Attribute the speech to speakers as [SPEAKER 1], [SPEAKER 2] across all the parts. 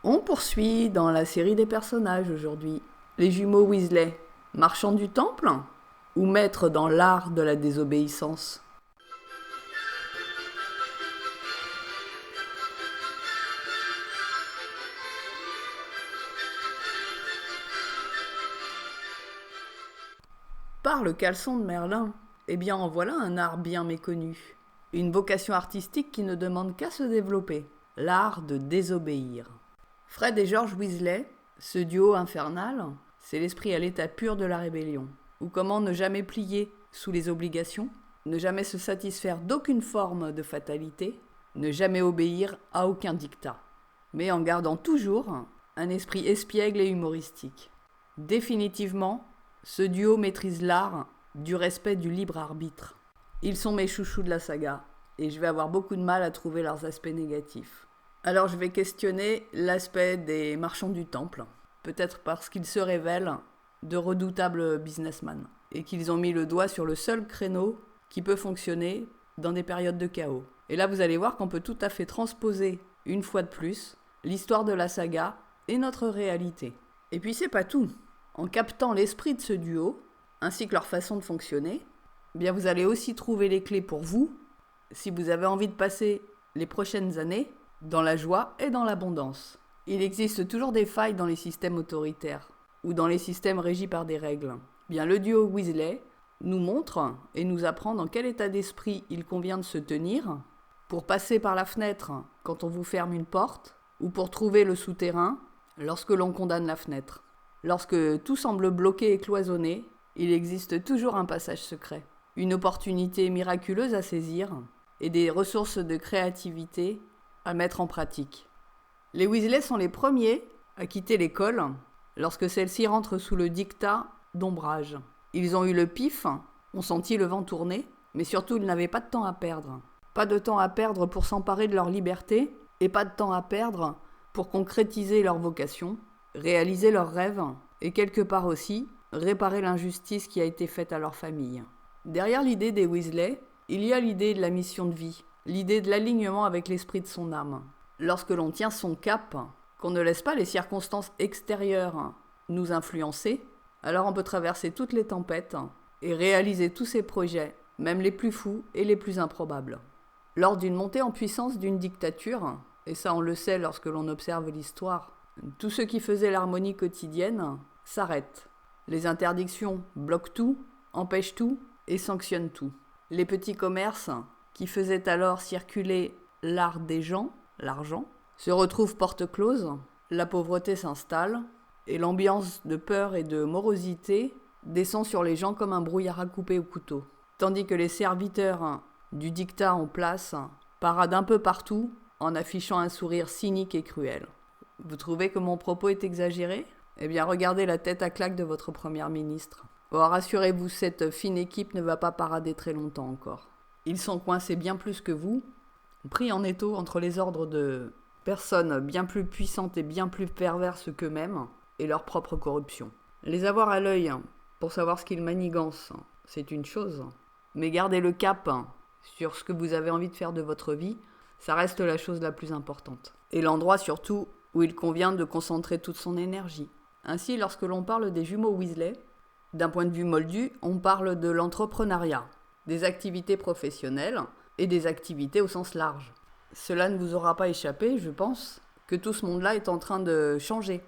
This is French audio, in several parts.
[SPEAKER 1] On poursuit dans la série des personnages aujourd'hui. Les jumeaux Weasley, marchands du temple ou maîtres dans l'art de la désobéissance? Par le caleçon de Merlin, eh bien en voilà un art bien méconnu. Une vocation artistique qui ne demande qu'à se développer. L'art de désobéir. Fred et George Weasley, ce duo infernal, c'est l'esprit à l'état pur de la rébellion. Ou comment ne jamais plier sous les obligations, ne jamais se satisfaire d'aucune forme de fatalité, ne jamais obéir à aucun dictat. Mais en gardant toujours un esprit espiègle et humoristique. Définitivement, ce duo maîtrise l'art du respect du libre arbitre. Ils sont mes chouchous de la saga, et je vais avoir beaucoup de mal à trouver leurs aspects négatifs. Alors je vais questionner l'aspect des marchands du temple, peut-être parce qu'ils se révèlent de redoutables businessmen, et qu'ils ont mis le doigt sur le seul créneau qui peut fonctionner dans des périodes de chaos. Et là vous allez voir qu'on peut tout à fait transposer, une fois de plus, l'histoire de la saga et notre réalité. Et puis c'est pas tout. En captant l'esprit de ce duo, ainsi que leur façon de fonctionner, eh bien vous allez aussi trouver les clés pour vous, si vous avez envie de passer les prochaines années dans la joie et dans l'abondance. Il existe toujours des failles dans les systèmes autoritaires, ou dans les systèmes régis par des règles. Bien, le duo Weasley nous montre et nous apprend dans quel état d'esprit il convient de se tenir pour passer par la fenêtre quand on vous ferme une porte, ou pour trouver le souterrain lorsque l'on condamne la fenêtre. Lorsque tout semble bloqué et cloisonné, il existe toujours un passage secret, une opportunité miraculeuse à saisir et des ressources de créativité à mettre en pratique. Les Weasley sont les premiers à quitter l'école lorsque celle-ci rentre sous le diktat d'ombrage. Ils ont eu le pif, ont senti le vent tourner, mais surtout ils n'avaient pas de temps à perdre. Pas de temps à perdre pour s'emparer de leur liberté et pas de temps à perdre pour concrétiser leur vocation, réaliser leurs rêves et quelque part aussi réparer l'injustice qui a été faite à leur famille. Derrière l'idée des Weasley, il y a l'idée de la mission de vie, l'idée de l'alignement avec l'esprit de son âme. Lorsque l'on tient son cap, qu'on ne laisse pas les circonstances extérieures nous influencer, alors on peut traverser toutes les tempêtes et réaliser tous ses projets, même les plus fous et les plus improbables. Lors d'une montée en puissance d'une dictature, et ça on le sait lorsque l'on observe l'histoire, tout ce qui faisait l'harmonie quotidienne s'arrête. Les interdictions bloquent tout, empêchent tout et sanctionnent tout. Les petits commerces qui faisaient alors circuler l'art des gens, l'argent, se retrouvent porte close, la pauvreté s'installe et l'ambiance de peur et de morosité descend sur les gens comme un brouillard à couper au couteau. Tandis que les serviteurs du dictat en place paradent un peu partout en affichant un sourire cynique et cruel. Vous trouvez que mon propos est exagéré ? Eh bien, regardez la tête à claque de votre première ministre. Oh, rassurez-vous, cette fine équipe ne va pas parader très longtemps encore. Ils sont coincés bien plus que vous, pris en étau entre les ordres de personnes bien plus puissantes et bien plus perverses qu'eux-mêmes et leur propre corruption. Les avoir à l'œil pour savoir ce qu'ils manigancent, c'est une chose, mais garder le cap sur ce que vous avez envie de faire de votre vie, ça reste la chose la plus importante. Et l'endroit surtout où il convient de concentrer toute son énergie. Ainsi, lorsque l'on parle des jumeaux Weasley, d'un point de vue moldu, on parle de l'entrepreneuriat, des activités professionnelles et des activités au sens large. Cela ne vous aura pas échappé, je pense, que tout ce monde-là est en train de changer,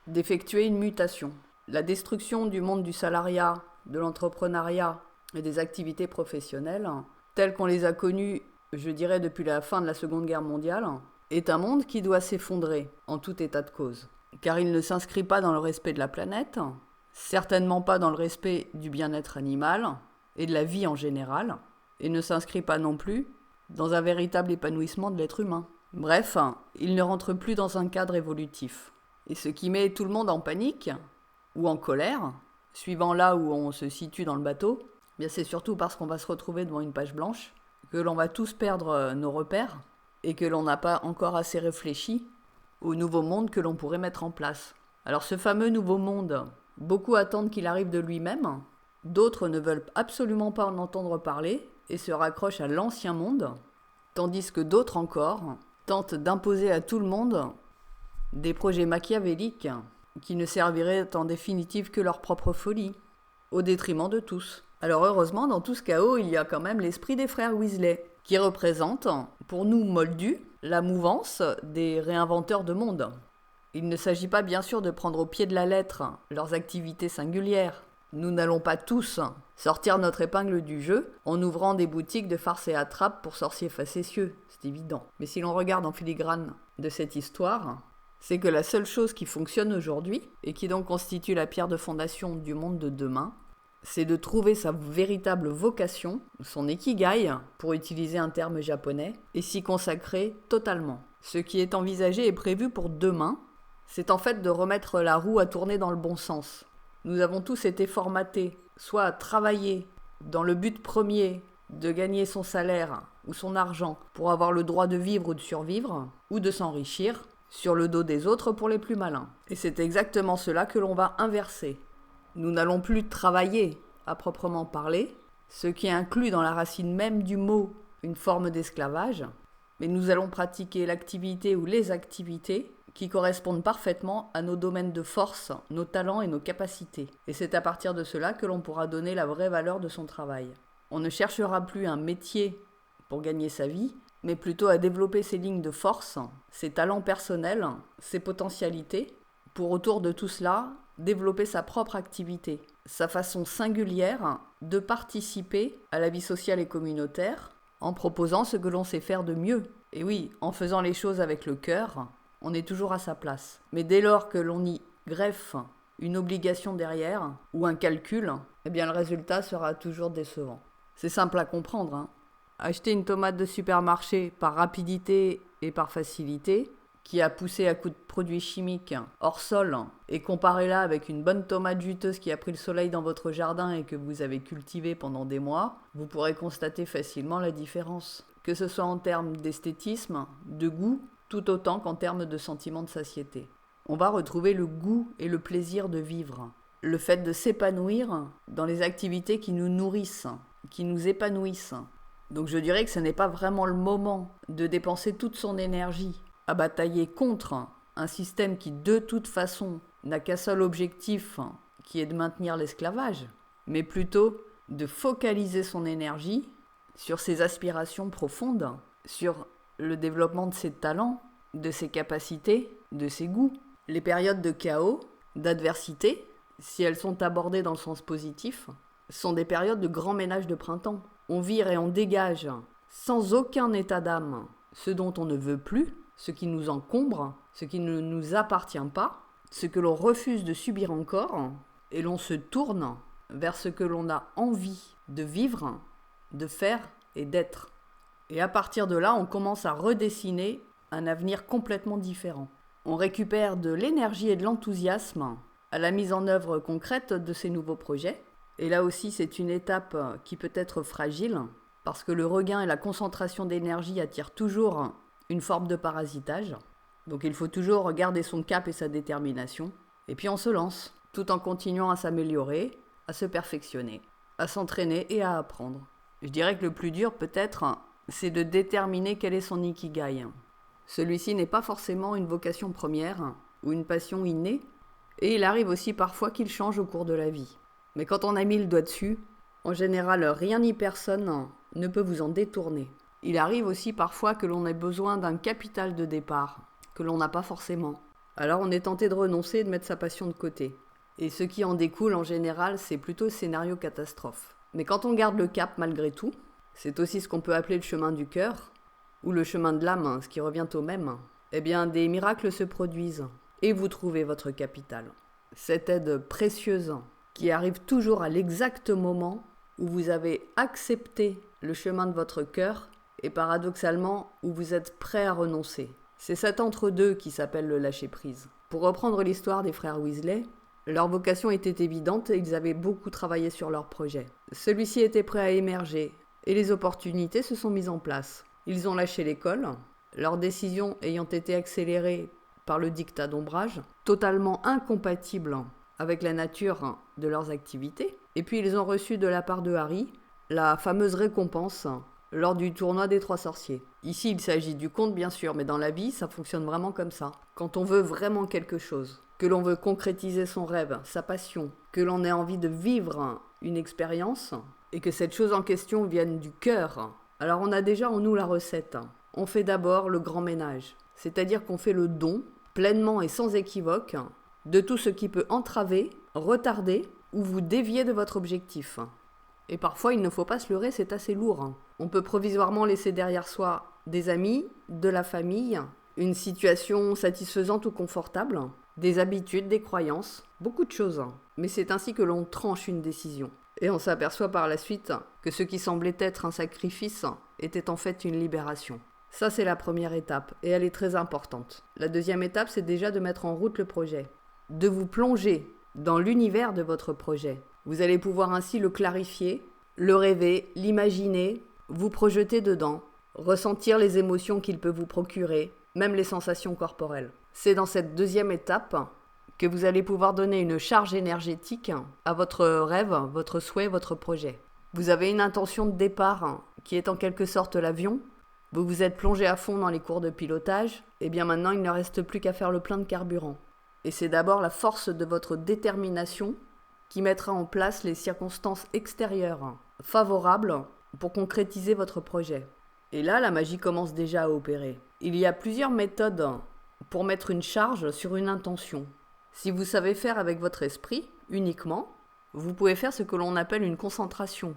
[SPEAKER 1] d'effectuer une mutation. La destruction du monde du salariat, de l'entrepreneuriat et des activités professionnelles, telles qu'on les a connues, je dirais depuis la fin de la Seconde Guerre mondiale, est un monde qui doit s'effondrer en tout état de cause. Car il ne s'inscrit pas dans le respect de la planète, certainement pas dans le respect du bien-être animal et de la vie en général, et ne s'inscrit pas non plus dans un véritable épanouissement de l'être humain. Bref, il ne rentre plus dans un cadre évolutif. Et ce qui met tout le monde en panique, ou en colère, suivant là où on se situe dans le bateau, bien c'est surtout parce qu'on va se retrouver devant une page blanche, que l'on va tous perdre nos repères, et que l'on n'a pas encore assez réfléchi au nouveau monde que l'on pourrait mettre en place. Alors ce fameux nouveau monde, beaucoup attendent qu'il arrive de lui-même, d'autres ne veulent absolument pas en entendre parler et se raccrochent à l'ancien monde, tandis que d'autres encore tentent d'imposer à tout le monde des projets machiavéliques qui ne serviraient en définitive que leur propre folie, au détriment de tous. Alors heureusement, dans tout ce chaos, il y a quand même l'esprit des frères Weasley, qui représente, pour nous moldus, la mouvance des réinventeurs de monde. Il ne s'agit pas bien sûr de prendre au pied de la lettre leurs activités singulières. Nous n'allons pas tous sortir notre épingle du jeu en ouvrant des boutiques de farce et attrape pour sorciers facétieux, c'est évident. Mais si l'on regarde en filigrane de cette histoire, c'est que la seule chose qui fonctionne aujourd'hui, et qui donc constitue la pierre de fondation du monde de demain, c'est de trouver sa véritable vocation, son ikigai, pour utiliser un terme japonais, et s'y consacrer totalement. Ce qui est envisagé et prévu pour demain, c'est en fait de remettre la roue à tourner dans le bon sens. Nous avons tous été formatés, soit à travailler dans le but premier de gagner son salaire ou son argent pour avoir le droit de vivre ou de survivre, ou de s'enrichir sur le dos des autres pour les plus malins. Et c'est exactement cela que l'on va inverser. Nous n'allons plus travailler à proprement parler, ce qui inclut dans la racine même du mot une forme d'esclavage, mais nous allons pratiquer l'activité ou les activités qui correspondent parfaitement à nos domaines de force, nos talents et nos capacités. Et c'est à partir de cela que l'on pourra donner la vraie valeur de son travail. On ne cherchera plus un métier pour gagner sa vie, mais plutôt à développer ses lignes de force, ses talents personnels, ses potentialités, pour autour de tout cela, développer sa propre activité, sa façon singulière de participer à la vie sociale et communautaire, en proposant ce que l'on sait faire de mieux. Et oui, en faisant les choses avec le cœur, on est toujours à sa place. Mais dès lors que l'on y greffe une obligation derrière, ou un calcul, eh bien le résultat sera toujours décevant. C'est simple à comprendre, hein. Acheter une tomate de supermarché par rapidité et par facilité, qui a poussé à coups de produits chimiques hors sol, et comparez-la avec une bonne tomate juteuse qui a pris le soleil dans votre jardin et que vous avez cultivée pendant des mois, vous pourrez constater facilement la différence. Que ce soit en termes d'esthétisme, de goût, tout autant qu'en termes de sentiment de satiété. On va retrouver le goût et le plaisir de vivre. Le fait de s'épanouir dans les activités qui nous nourrissent, qui nous épanouissent. Donc je dirais que ce n'est pas vraiment le moment de dépenser toute son énergie à batailler contre un système qui de toute façon n'a qu'un seul objectif, qui est de maintenir l'esclavage, mais plutôt de focaliser son énergie sur ses aspirations profondes, sur le développement de ses talents, de ses capacités, de ses goûts. Les périodes de chaos, d'adversité, si elles sont abordées dans le sens positif, sont des périodes de grand ménage de printemps. On vire et on dégage, sans aucun état d'âme, ce dont on ne veut plus, ce qui nous encombre, ce qui ne nous appartient pas, ce que l'on refuse de subir encore, et l'on se tourne vers ce que l'on a envie de vivre, de faire et d'être. Et à partir de là, on commence à redessiner un avenir complètement différent. On récupère de l'énergie et de l'enthousiasme à la mise en œuvre concrète de ces nouveaux projets. Et là aussi, c'est une étape qui peut être fragile, parce que le regain et la concentration d'énergie attirent toujours une forme de parasitage. Donc il faut toujours garder son cap et sa détermination. Et puis on se lance, tout en continuant à s'améliorer, à se perfectionner, à s'entraîner et à apprendre. Je dirais que le plus dur, peut-être, c'est de déterminer quel est son ikigai. Celui-ci n'est pas forcément une vocation première ou une passion innée, et il arrive aussi parfois qu'il change au cours de la vie. Mais quand on a mis le doigt dessus, en général, rien ni personne ne peut vous en détourner. Il arrive aussi parfois que l'on ait besoin d'un capital de départ, que l'on n'a pas forcément. Alors on est tenté de renoncer et de mettre sa passion de côté. Et ce qui en découle en général, c'est plutôt le scénario catastrophe. Mais quand on garde le cap malgré tout, c'est aussi ce qu'on peut appeler le chemin du cœur, ou le chemin de l'âme, ce qui revient au même, eh bien des miracles se produisent, et vous trouvez votre capital. Cette aide précieuse qui arrive toujours à l'exact moment où vous avez accepté le chemin de votre cœur et paradoxalement où vous êtes prêt à renoncer. C'est cet entre-deux qui s'appelle le lâcher-prise. Pour reprendre l'histoire des frères Weasley, leur vocation était évidente et ils avaient beaucoup travaillé sur leur projet. Celui-ci était prêt à émerger et les opportunités se sont mises en place. Ils ont lâché l'école, leur décision ayant été accélérée par le diktat d'ombrage, totalement incompatible avec la nature de leurs activités. Et puis ils ont reçu de la part de Harry la fameuse récompense lors du tournoi des 3 sorciers. Ici, il s'agit du conte, bien sûr, mais dans la vie, ça fonctionne vraiment comme ça. Quand on veut vraiment quelque chose, que l'on veut concrétiser son rêve, sa passion, que l'on ait envie de vivre une expérience, et que cette chose en question vienne du cœur, alors on a déjà en nous la recette. On fait d'abord le grand ménage, c'est-à-dire qu'on fait le don, pleinement et sans équivoque, de tout ce qui peut entraver, retarder ou vous dévier de votre objectif. Et parfois, il ne faut pas se leurrer, c'est assez lourd. On peut provisoirement laisser derrière soi des amis, de la famille, une situation satisfaisante ou confortable, des habitudes, des croyances, beaucoup de choses. Mais c'est ainsi que l'on tranche une décision. Et on s'aperçoit par la suite que ce qui semblait être un sacrifice était en fait une libération. Ça, c'est la première étape, et elle est très importante. La deuxième étape, c'est déjà de mettre en route le projet, de vous plonger dans l'univers de votre projet. Vous allez pouvoir ainsi le clarifier, le rêver, l'imaginer, vous projeter dedans, ressentir les émotions qu'il peut vous procurer, même les sensations corporelles. C'est dans cette deuxième étape que vous allez pouvoir donner une charge énergétique à votre rêve, votre souhait, votre projet. Vous avez une intention de départ qui est en quelque sorte l'avion. Vous vous êtes plongé à fond dans les cours de pilotage, et bien maintenant il ne reste plus qu'à faire le plein de carburant. Et c'est d'abord la force de votre détermination qui mettra en place les circonstances extérieures favorables pour concrétiser votre projet. Et là, la magie commence déjà à opérer. Il y a plusieurs méthodes pour mettre une charge sur une intention. Si vous savez faire avec votre esprit uniquement, vous pouvez faire ce que l'on appelle une concentration.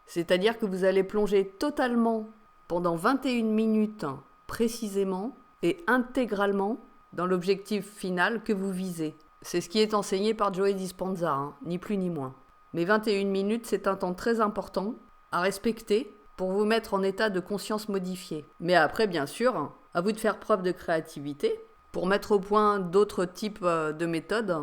[SPEAKER 1] C'est-à-dire que vous allez plonger totalement pendant 21 minutes précisément et intégralement dans l'objectif final que vous visez. C'est ce qui est enseigné par Joe Dispenza, ni plus ni moins. Mais 21 minutes, c'est un temps très important à respecter pour vous mettre en état de conscience modifié. Mais après, bien sûr, à vous de faire preuve de créativité pour mettre au point d'autres types de méthodes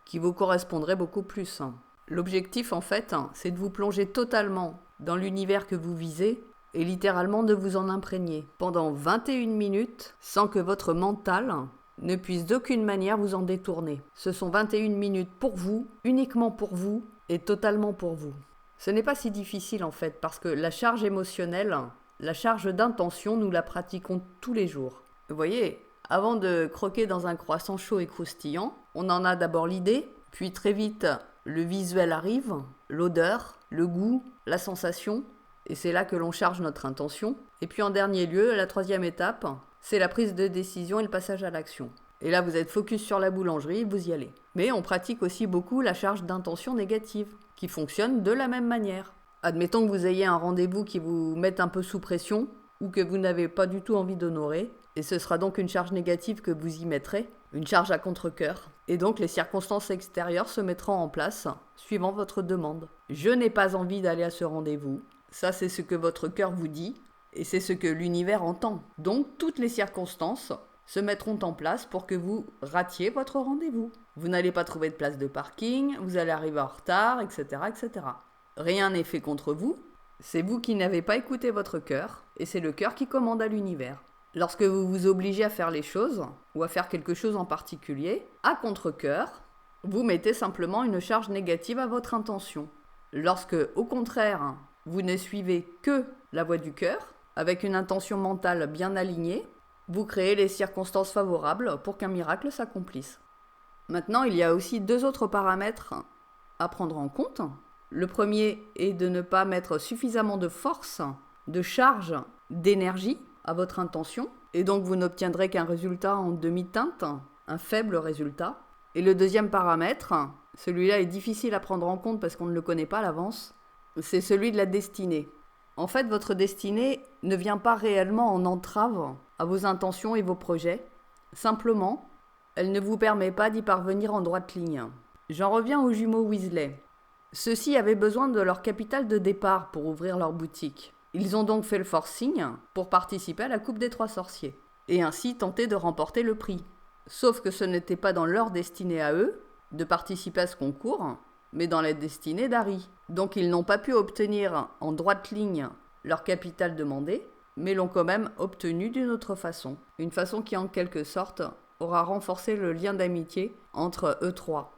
[SPEAKER 1] qui vous correspondraient beaucoup plus. L'objectif, en fait, c'est de vous plonger totalement dans l'univers que vous visez et littéralement de vous en imprégner pendant 21 minutes sans que votre mental ne puisse d'aucune manière vous en détourner. Ce sont 21 minutes pour vous, uniquement pour vous et totalement pour vous. Ce n'est pas si difficile en fait parce que la charge émotionnelle, la charge d'intention, nous la pratiquons tous les jours. Vous voyez, avant de croquer dans un croissant chaud et croustillant, on en a d'abord l'idée, puis très vite le visuel arrive, l'odeur, le goût, la sensation, et c'est là que l'on charge notre intention. Et puis en dernier lieu, la troisième étape, c'est la prise de décision et le passage à l'action. Et là, vous êtes focus sur la boulangerie et vous y allez. Mais on pratique aussi beaucoup la charge d'intention négative, qui fonctionne de la même manière. Admettons que vous ayez un rendez-vous qui vous mette un peu sous pression, ou que vous n'avez pas du tout envie d'honorer, et ce sera donc une charge négative que vous y mettrez, une charge à contre-cœur. Et donc les circonstances extérieures se mettront en place, suivant votre demande. Je n'ai pas envie d'aller à ce rendez-vous. Ça, c'est ce que votre cœur vous dit, et c'est ce que l'univers entend. Donc, toutes les circonstances se mettront en place pour que vous ratiez votre rendez-vous. Vous n'allez pas trouver de place de parking, vous allez arriver en retard, etc., etc. Rien n'est fait contre vous, c'est vous qui n'avez pas écouté votre cœur, et c'est le cœur qui commande à l'univers. Lorsque vous vous obligez à faire les choses, ou à faire quelque chose en particulier, à contre-cœur, vous mettez simplement une charge négative à votre intention. Lorsque, au contraire, vous ne suivez que la voie du cœur, avec une intention mentale bien alignée, vous créez les circonstances favorables pour qu'un miracle s'accomplisse. Maintenant, il y a aussi 2 autres paramètres à prendre en compte. Le premier est de ne pas mettre suffisamment de force, de charge, d'énergie à votre intention, et donc vous n'obtiendrez qu'un résultat en demi-teinte, un faible résultat. Et le deuxième paramètre, celui-là est difficile à prendre en compte parce qu'on ne le connaît pas à l'avance, c'est celui de la destinée. En fait, votre destinée ne vient pas réellement en entrave à vos intentions et vos projets. Simplement, elle ne vous permet pas d'y parvenir en droite ligne. J'en reviens aux jumeaux Weasley. Ceux-ci avaient besoin de leur capital de départ pour ouvrir leur boutique. Ils ont donc fait le forcing pour participer à la Coupe des 3 sorciers, et ainsi tenter de remporter le prix. Sauf que ce n'était pas dans leur destinée à eux de participer à ce concours, mais dans la destinée d'Harry. Donc ils n'ont pas pu obtenir en droite ligne leur capital demandé, mais l'ont quand même obtenu d'une autre façon. Une façon qui en quelque sorte aura renforcé le lien d'amitié entre eux trois.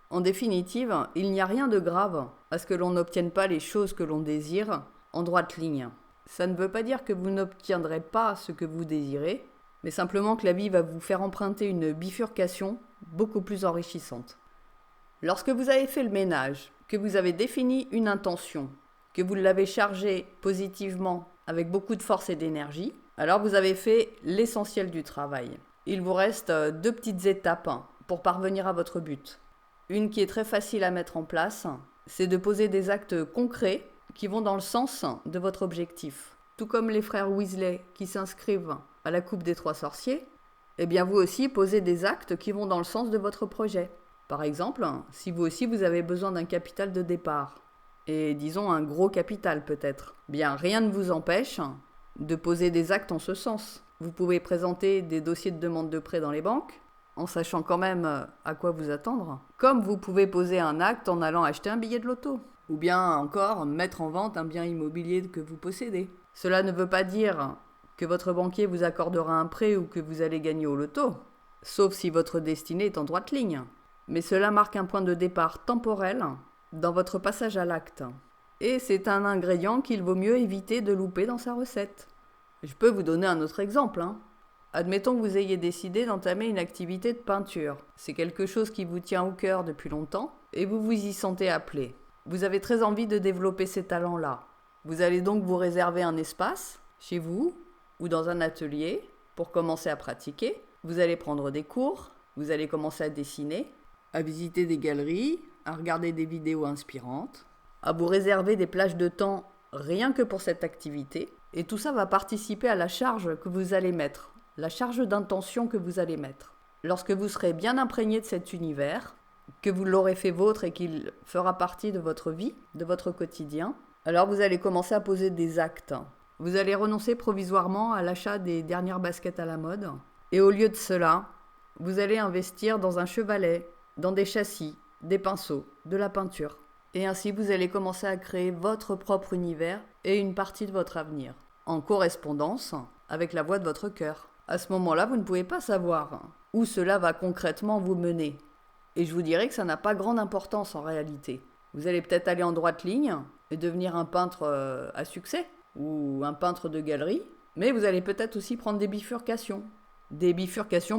[SPEAKER 1] En définitive, il n'y a rien de grave à ce que l'on n'obtienne pas les choses que l'on désire en droite ligne. Ça ne veut pas dire que vous n'obtiendrez pas ce que vous désirez, mais simplement que la vie va vous faire emprunter une bifurcation beaucoup plus enrichissante. Lorsque vous avez fait le ménage, que vous avez défini une intention, que vous l'avez chargée positivement avec beaucoup de force et d'énergie, alors vous avez fait l'essentiel du travail. Il vous reste 2 petites étapes pour parvenir à votre but. Une qui est très facile à mettre en place, c'est de poser des actes concrets qui vont dans le sens de votre objectif. Tout comme les frères Weasley qui s'inscrivent à la coupe des 3 sorciers, eh bien vous aussi posez des actes qui vont dans le sens de votre projet. Par exemple, si vous aussi vous avez besoin d'un capital de départ, et disons un gros capital peut-être, bien rien ne vous empêche de poser des actes en ce sens. Vous pouvez présenter des dossiers de demande de prêt dans les banques, en sachant quand même à quoi vous attendre, comme vous pouvez poser un acte en allant acheter un billet de loto, ou bien encore mettre en vente un bien immobilier que vous possédez. Cela ne veut pas dire que votre banquier vous accordera un prêt ou que vous allez gagner au loto, sauf si votre destinée est en droite ligne. Mais cela marque un point de départ temporel dans votre passage à l'acte. Et c'est un ingrédient qu'il vaut mieux éviter de louper dans sa recette. Je peux vous donner un autre exemple. Admettons que vous ayez décidé d'entamer une activité de peinture. C'est quelque chose qui vous tient au cœur depuis longtemps et vous vous y sentez appelé. Vous avez très envie de développer ces talents-là. Vous allez donc vous réserver un espace, chez vous ou dans un atelier, pour commencer à pratiquer. Vous allez prendre des cours, vous allez commencer à dessiner, à visiter des galeries, à regarder des vidéos inspirantes, à vous réserver des plages de temps rien que pour cette activité. Et tout ça va participer à la charge que vous allez mettre, la charge d'intention que vous allez mettre. Lorsque vous serez bien imprégné de cet univers, que vous l'aurez fait vôtre et qu'il fera partie de votre vie, de votre quotidien, alors vous allez commencer à poser des actes. Vous allez renoncer provisoirement à l'achat des dernières baskets à la mode. Et au lieu de cela, vous allez investir dans un chevalet, dans des châssis, des pinceaux, de la peinture. Et ainsi, vous allez commencer à créer votre propre univers et une partie de votre avenir, en correspondance avec la voix de votre cœur. À ce moment-là, vous ne pouvez pas savoir où cela va concrètement vous mener. Et je vous dirais que ça n'a pas grande importance en réalité. Vous allez peut-être aller en droite ligne et devenir un peintre à succès, ou un peintre de galerie, mais vous allez peut-être aussi prendre des bifurcations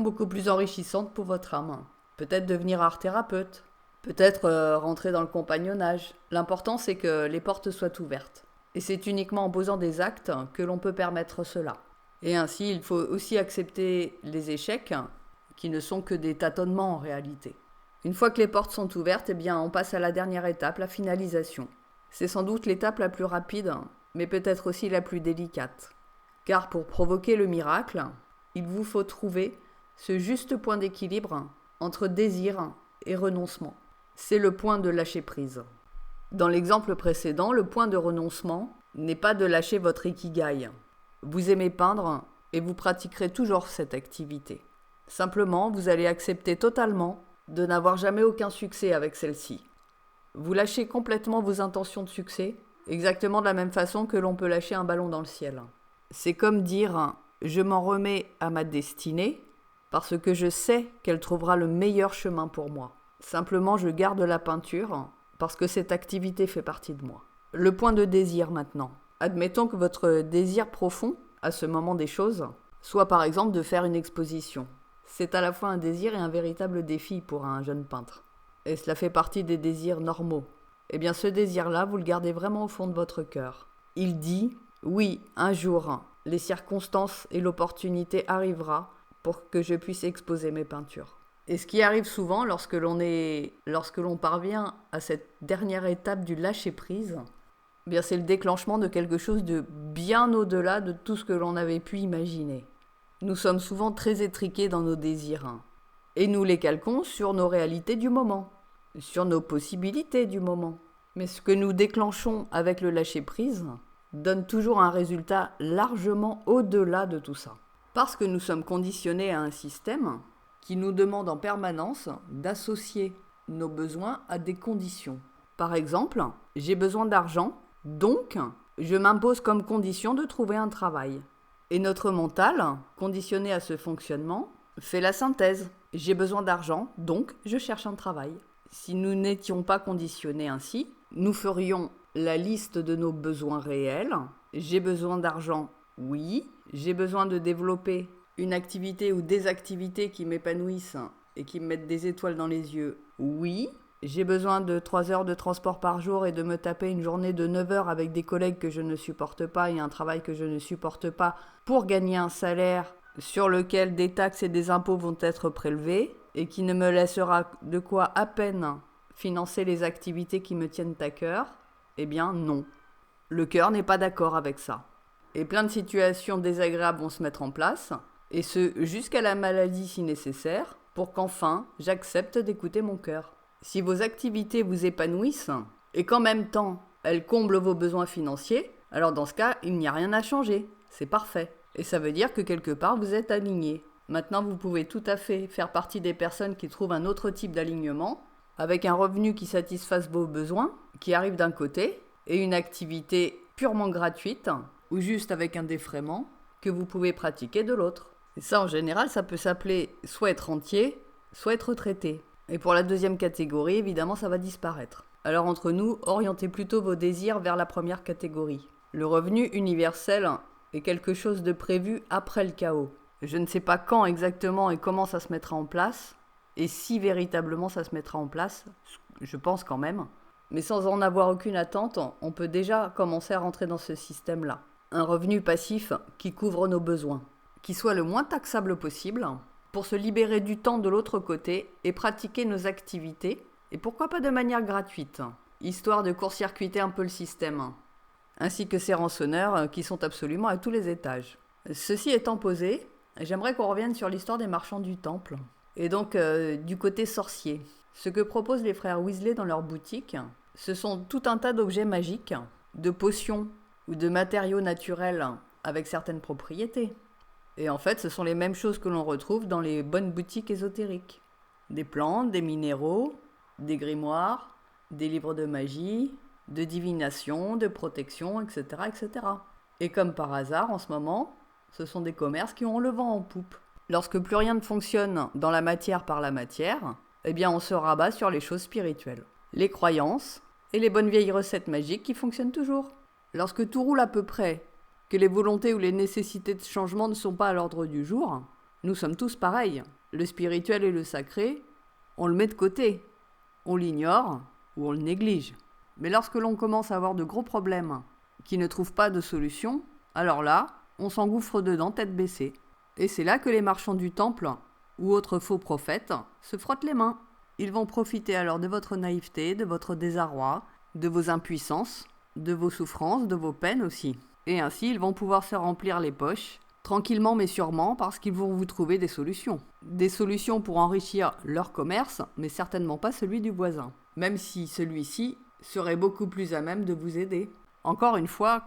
[SPEAKER 1] beaucoup plus enrichissantes pour votre âme. Peut-être devenir art-thérapeute, peut-être rentrer dans le compagnonnage. L'important, c'est que les portes soient ouvertes. Et c'est uniquement en posant des actes que l'on peut permettre cela. Et ainsi, il faut aussi accepter les échecs, qui ne sont que des tâtonnements en réalité. Une fois que les portes sont ouvertes, eh bien, on passe à la dernière étape, la finalisation. C'est sans doute l'étape la plus rapide, mais peut-être aussi la plus délicate. Car pour provoquer le miracle, il vous faut trouver ce juste point d'équilibre entre désir et renoncement. C'est le point de lâcher prise. Dans l'exemple précédent, le point de renoncement n'est pas de lâcher votre ikigai. Vous aimez peindre et vous pratiquerez toujours cette activité. Simplement, vous allez accepter totalement de n'avoir jamais aucun succès avec celle-ci. Vous lâchez complètement vos intentions de succès, exactement de la même façon que l'on peut lâcher un ballon dans le ciel. C'est comme dire « je m'en remets à ma destinée » parce que je sais qu'elle trouvera le meilleur chemin pour moi. Simplement, je garde la peinture parce que cette activité fait partie de moi. Le point de désir maintenant. Admettons que votre désir profond, à ce moment des choses, soit par exemple de faire une exposition. C'est à la fois un désir et un véritable défi pour un jeune peintre. Et cela fait partie des désirs normaux. Eh bien, ce désir-là, vous le gardez vraiment au fond de votre cœur. Il dit « oui, un jour, les circonstances et l'opportunité arrivera pour que je puisse exposer mes peintures. » Et ce qui arrive souvent lorsque l'on parvient à cette dernière étape du lâcher-prise, eh bien c'est le déclenchement de quelque chose de bien au-delà de tout ce que l'on avait pu imaginer. Nous sommes souvent très étriqués dans nos désirs, et nous les calquons sur nos réalités du moment, sur nos possibilités du moment. Mais ce que nous déclenchons avec le lâcher-prise donne toujours un résultat largement au-delà de tout ça. Parce que nous sommes conditionnés à un système qui nous demande en permanence d'associer nos besoins à des conditions. Par exemple, j'ai besoin d'argent, donc je m'impose comme condition de trouver un travail. Et notre mental, conditionné à ce fonctionnement, fait la synthèse. J'ai besoin d'argent, donc je cherche un travail. Si nous n'étions pas conditionnés ainsi, nous ferions la liste de nos besoins réels j'ai besoin d'argent. Oui. J'ai besoin de développer une activité ou des activités qui m'épanouissent et qui me mettent des étoiles dans les yeux. Oui. J'ai besoin de 3 heures de transport par jour et de me taper une journée de 9 heures avec des collègues que je ne supporte pas et un travail que je ne supporte pas pour gagner un salaire sur lequel des taxes et des impôts vont être prélevés et qui ne me laissera de quoi à peine financer les activités qui me tiennent à cœur. Eh bien non. Le cœur n'est pas d'accord avec ça. Et plein de situations désagréables vont se mettre en place, et ce jusqu'à la maladie si nécessaire, pour qu'enfin j'accepte d'écouter mon cœur. Si vos activités vous épanouissent, et qu'en même temps elles comblent vos besoins financiers, alors dans ce cas, il n'y a rien à changer. C'est parfait. Et ça veut dire que quelque part vous êtes aligné. Maintenant, vous pouvez tout à fait faire partie des personnes qui trouvent un autre type d'alignement, avec un revenu qui satisfasse vos besoins, qui arrive d'un côté, et une activité purement gratuite, ou juste avec un défraiement, que vous pouvez pratiquer de l'autre. Et ça, en général, ça peut s'appeler soit être entier, soit être retraité. Et pour la deuxième catégorie, évidemment, ça va disparaître. Alors entre nous, orientez plutôt vos désirs vers la première catégorie. Le revenu universel est quelque chose de prévu après le chaos. Je ne sais pas quand exactement et comment ça se mettra en place, et si véritablement ça se mettra en place, je pense quand même. Mais sans en avoir aucune attente, on peut déjà commencer à rentrer dans ce système-là. Un revenu passif qui couvre nos besoins, qui soit le moins taxable possible, pour se libérer du temps de l'autre côté et pratiquer nos activités, et pourquoi pas de manière gratuite, histoire de court-circuiter un peu le système, ainsi que ces rançonneurs qui sont absolument à tous les étages. Ceci étant posé, j'aimerais qu'on revienne sur l'histoire des marchands du temple, et donc du côté sorcier. Ce que proposent les frères Weasley dans leur boutique, ce sont tout un tas d'objets magiques, de potions ou de matériaux naturels avec certaines propriétés. Et en fait, ce sont les mêmes choses que l'on retrouve dans les bonnes boutiques ésotériques. Des plantes, des minéraux, des grimoires, des livres de magie, de divination, de protection, etc., etc. Et comme par hasard, en ce moment, ce sont des commerces qui ont le vent en poupe. Lorsque plus rien ne fonctionne dans la matière par la matière, eh bien on se rabat sur les choses spirituelles. Les croyances et les bonnes vieilles recettes magiques qui fonctionnent toujours. Lorsque tout roule à peu près, que les volontés ou les nécessités de changement ne sont pas à l'ordre du jour, nous sommes tous pareils. Le spirituel et le sacré, on le met de côté, on l'ignore ou on le néglige. Mais lorsque l'on commence à avoir de gros problèmes qui ne trouvent pas de solution, alors là, on s'engouffre dedans tête baissée. Et c'est là que les marchands du temple ou autres faux prophètes se frottent les mains. Ils vont profiter alors de votre naïveté, de votre désarroi, de vos impuissances, de vos souffrances, de vos peines aussi. Et ainsi, ils vont pouvoir se remplir les poches, tranquillement mais sûrement, parce qu'ils vont vous trouver des solutions. Des solutions pour enrichir leur commerce, mais certainement pas celui du voisin. Même si celui-ci serait beaucoup plus à même de vous aider. Encore une fois,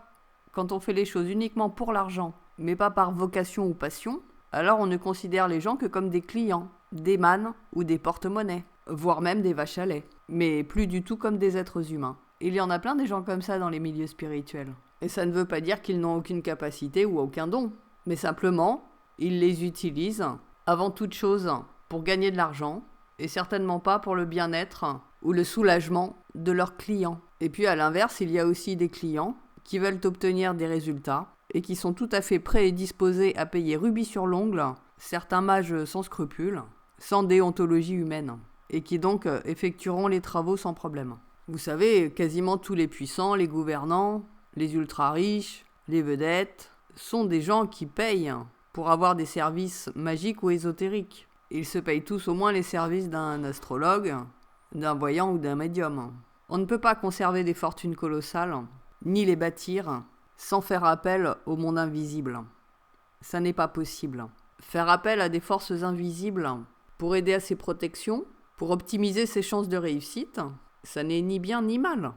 [SPEAKER 1] quand on fait les choses uniquement pour l'argent, mais pas par vocation ou passion, alors on ne considère les gens que comme des clients, des mannes ou des porte-monnaies, voire même des vaches à lait, mais plus du tout comme des êtres humains. Il y en a plein des gens comme ça dans les milieux spirituels. Et ça ne veut pas dire qu'ils n'ont aucune capacité ou aucun don, mais simplement, ils les utilisent, avant toute chose, pour gagner de l'argent, et certainement pas pour le bien-être ou le soulagement de leurs clients. Et puis à l'inverse, il y a aussi des clients qui veulent obtenir des résultats et qui sont tout à fait prêts et disposés à payer rubis sur l'ongle certains mages sans scrupules, sans déontologie humaine, et qui donc effectueront les travaux sans problème. Vous savez, quasiment tous les puissants, les gouvernants, les ultra-riches, les vedettes, sont des gens qui payent pour avoir des services magiques ou ésotériques. Ils se payent tous au moins les services d'un astrologue, d'un voyant ou d'un médium. On ne peut pas conserver des fortunes colossales, ni les bâtir, sans faire appel au monde invisible. Ça n'est pas possible. Faire appel à des forces invisibles pour aider à ses protections, pour optimiser ses chances de réussite, ça n'est ni bien ni mal.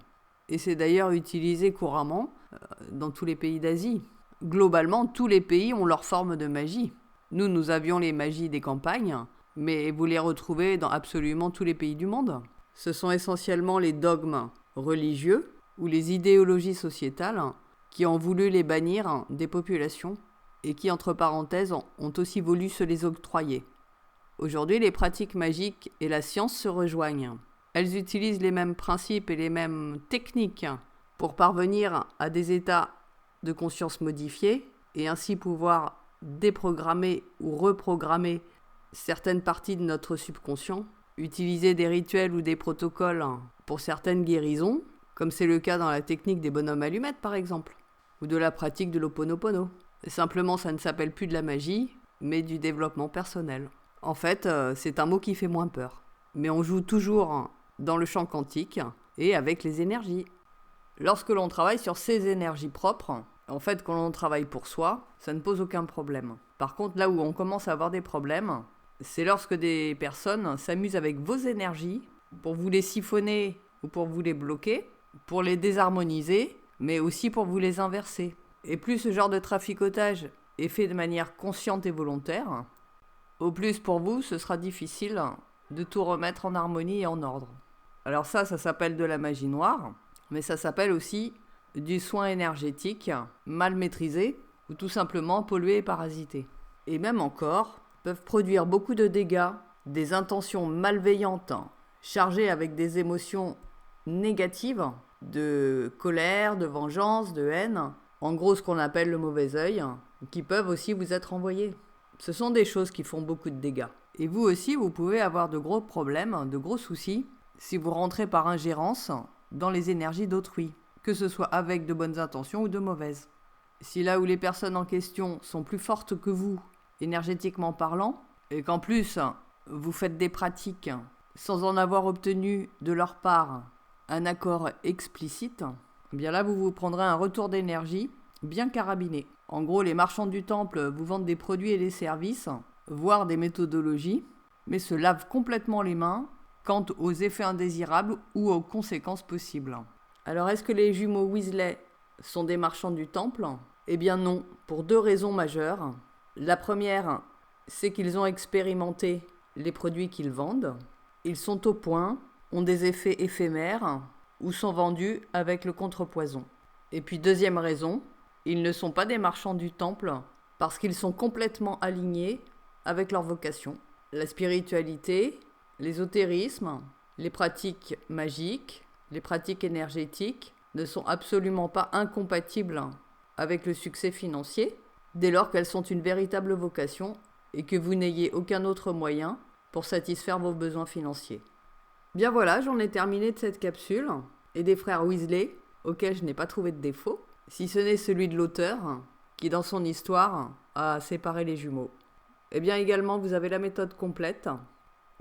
[SPEAKER 1] Et c'est d'ailleurs utilisé couramment dans tous les pays d'Asie. Globalement, tous les pays ont leur forme de magie. Nous avions les magies des campagnes, mais vous les retrouvez dans absolument tous les pays du monde. Ce sont essentiellement les dogmes religieux ou les idéologies sociétales qui ont voulu les bannir des populations et qui, entre parenthèses, ont aussi voulu se les octroyer. Aujourd'hui, les pratiques magiques et la science se rejoignent. Elles utilisent les mêmes principes et les mêmes techniques pour parvenir à des états de conscience modifiée et ainsi pouvoir déprogrammer ou reprogrammer certaines parties de notre subconscient, utiliser des rituels ou des protocoles pour certaines guérisons, comme c'est le cas dans la technique des bonhommes allumettes par exemple, ou de la pratique de l'Ho'oponopono. Simplement, ça ne s'appelle plus de la magie, mais du développement personnel. En fait, c'est un mot qui fait moins peur. Mais on joue toujours dans le champ quantique et avec les énergies. Lorsque l'on travaille sur ces énergies propres, en fait, quand on travaille pour soi, ça ne pose aucun problème. Par contre, là où on commence à avoir des problèmes, c'est lorsque des personnes s'amusent avec vos énergies pour vous les siphonner ou pour vous les bloquer, pour les désharmoniser, mais aussi pour vous les inverser. Et plus ce genre de traficotage est fait de manière consciente et volontaire, au plus pour vous, ce sera difficile de tout remettre en harmonie et en ordre. Alors ça s'appelle de la magie noire, mais ça s'appelle aussi du soin énergétique mal maîtrisé ou tout simplement pollué et parasité. Et même encore, peuvent produire beaucoup de dégâts, des intentions malveillantes chargées avec des émotions négatives, de colère, de vengeance, de haine, en gros ce qu'on appelle le mauvais œil, qui peuvent aussi vous être envoyés. Ce sont des choses qui font beaucoup de dégâts. Et vous aussi, vous pouvez avoir de gros problèmes, de gros soucis, si vous rentrez par ingérence dans les énergies d'autrui, que ce soit avec de bonnes intentions ou de mauvaises. Si là où les personnes en question sont plus fortes que vous, énergétiquement parlant, et qu'en plus vous faites des pratiques sans en avoir obtenu de leur part un accord explicite, eh bien là vous vous prendrez un retour d'énergie bien carabiné. En gros, les marchands du temple vous vendent des produits et des services, voire des méthodologies, mais se lavent complètement les mains quant aux effets indésirables ou aux conséquences possibles. Alors est-ce que les jumeaux Weasley sont des marchands du temple ? Eh bien non, pour 2 raisons majeures. La première, c'est qu'ils ont expérimenté les produits qu'ils vendent. Ils sont au point, ont des effets éphémères ou sont vendus avec le contrepoison. Et puis deuxième raison, ils ne sont pas des marchands du temple parce qu'ils sont complètement alignés avec leur vocation. La spiritualité, l'ésotérisme, les pratiques magiques, les pratiques énergétiques ne sont absolument pas incompatibles avec le succès financier, dès lors qu'elles sont une véritable vocation et que vous n'ayez aucun autre moyen pour satisfaire vos besoins financiers. Bien voilà, j'en ai terminé de cette capsule et des frères Weasley, auxquels je n'ai pas trouvé de défaut, si ce n'est celui de l'auteur, qui dans son histoire a séparé les jumeaux. Et bien également, vous avez la méthode complète,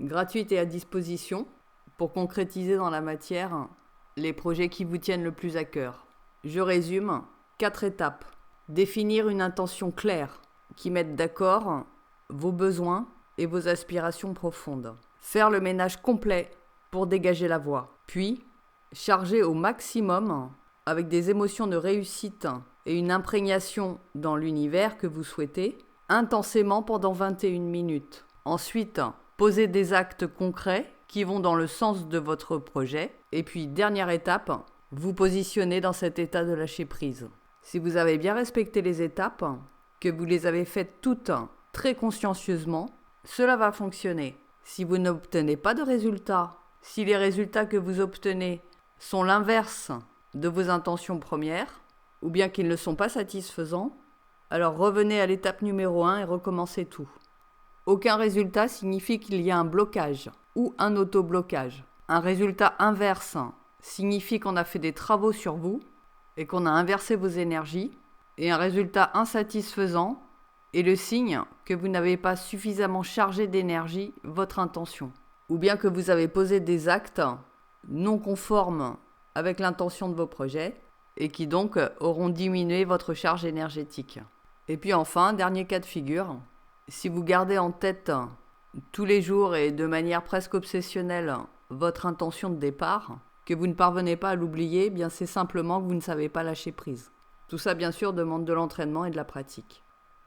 [SPEAKER 1] gratuite et à disposition, pour concrétiser dans la matière les projets qui vous tiennent le plus à cœur. Je résume, 4 étapes. Définir une intention claire qui mette d'accord vos besoins et vos aspirations profondes. Faire le ménage complet pour dégager la voie. Puis, charger au maximum avec des émotions de réussite et une imprégnation dans l'univers que vous souhaitez, intensément pendant 21 minutes. Ensuite, poser des actes concrets qui vont dans le sens de votre projet. Et puis, dernière étape, vous positionner dans cet état de lâcher prise. Si vous avez bien respecté les étapes, que vous les avez faites toutes très consciencieusement, cela va fonctionner. Si vous n'obtenez pas de résultats, si les résultats que vous obtenez sont l'inverse de vos intentions premières, ou bien qu'ils ne sont pas satisfaisants, alors revenez à l'étape numéro 1 et recommencez tout. Aucun résultat signifie qu'il y a un blocage ou un auto-blocage. Un résultat inverse signifie qu'on a fait des travaux sur vous et qu'on a inversé vos énergies, et un résultat insatisfaisant est le signe que vous n'avez pas suffisamment chargé d'énergie votre intention, ou bien que vous avez posé des actes non conformes avec l'intention de vos projets et qui donc auront diminué votre charge énergétique. Et puis enfin, dernier cas de figure, si vous gardez en tête tous les jours et de manière presque obsessionnelle votre intention de départ, que vous ne parvenez pas à l'oublier, eh bien c'est simplement que vous ne savez pas lâcher prise. Tout ça bien sûr demande de l'entraînement et de la pratique.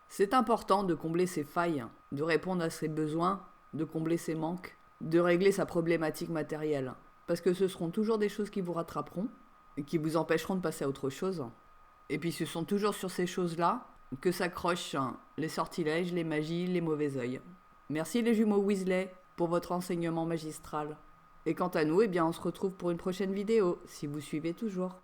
[SPEAKER 1] C'est important de combler ses failles, de répondre à ses besoins, de combler ses manques, de régler sa problématique matérielle. Parce que ce seront toujours des choses qui vous rattraperont et qui vous empêcheront de passer à autre chose. Et puis ce sont toujours sur ces choses-là que s'accrochent les sortilèges, les magies, les mauvais œils. Merci les jumeaux Weasley pour votre enseignement magistral. Et quant à nous, eh bien on se retrouve pour une prochaine vidéo, si vous suivez toujours.